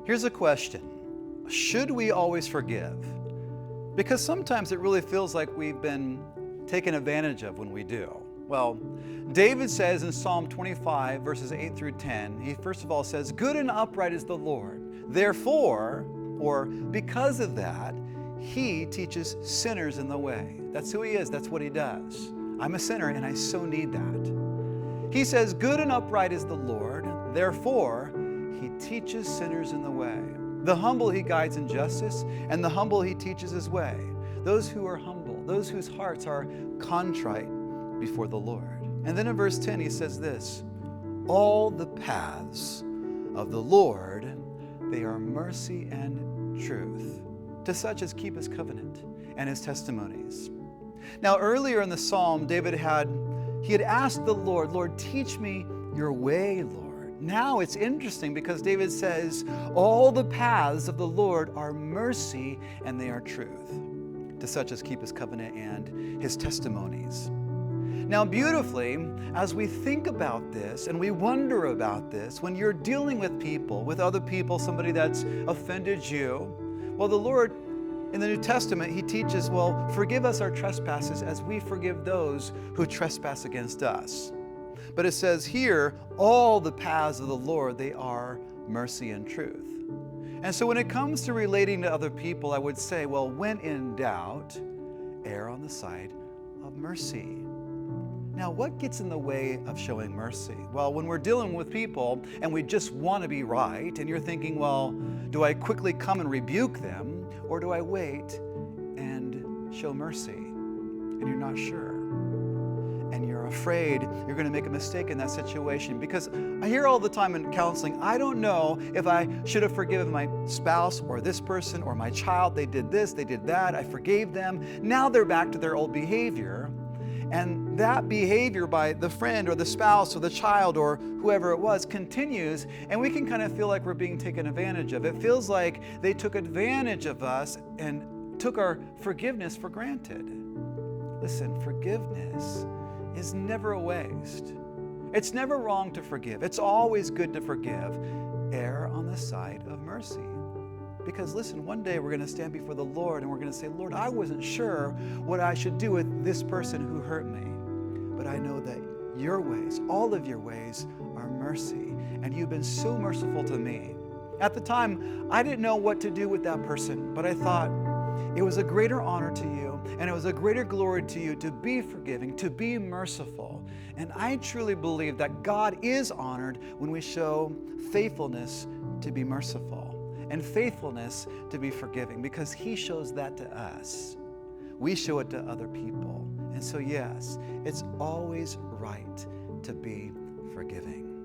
Here's a question. Should we always forgive? Because sometimes it really feels like we've been taken advantage of when we do. Well, David says in Psalm 25, verses 8 through 10, he first of all says, "Good and upright is the Lord. Therefore," or because of that, he teaches sinners in the way. That's who he is. That's what he does. I'm a sinner and I so need that. He says, "Good and upright is the Lord. Therefore, he teaches sinners in the way. The humble he guides in justice, and the humble he teaches his way. Those who are humble, those whose hearts are contrite before the Lord." And then in verse 10 he says this, "All the paths of the Lord, they are mercy and truth, to such as keep his covenant and his testimonies." Now earlier in the psalm, David had asked the Lord, "Lord, teach me your way, Lord." Now it's interesting because David says, "All the paths of the Lord are mercy and they are truth, to such as keep his covenant and his testimonies." Now beautifully, as we think about this and we wonder about this, when you're dealing with people, with other people, somebody that's offended you, well, the Lord in the New Testament, he teaches, well, forgive us our trespasses as we forgive those who trespass against us. But it says here, all the paths of the Lord, they are mercy and truth. And so when it comes to relating to other people, I would say, well, when in doubt, err on the side of mercy. Now, what gets in the way of showing mercy? Well, when we're dealing with people and we just want to be right, and you're thinking, well, do I quickly come and rebuke them, or do I wait and show mercy? And you're not sure. And you're afraid you're going to make a mistake in that situation. Because I hear all the time in counseling, I don't know if I should have forgiven my spouse or this person or my child. They did this, they did that, I forgave them. Now they're back to their old behavior. And that behavior by the friend or the spouse or the child or whoever it was continues, and we can kind of feel like we're being taken advantage of. It feels like they took advantage of us and took our forgiveness for granted. Listen, forgiveness is never a waste. It's never wrong to forgive. It's always good to forgive. Err on the side of mercy. Because listen, one day we're going to stand before the Lord and we're going to say, "Lord, I wasn't sure what I should do with this person who hurt me. But I know that your ways, all of your ways, are mercy. And you've been so merciful to me." At the time, I didn't know what to do with that person, but I thought it was a greater honor to you and it was a greater glory to you to be forgiving, to be merciful. And I truly believe that God is honored when we show faithfulness to be merciful and faithfulness to be forgiving, because he shows that to us. We show it to other people. And so yes, it's always right to be forgiving.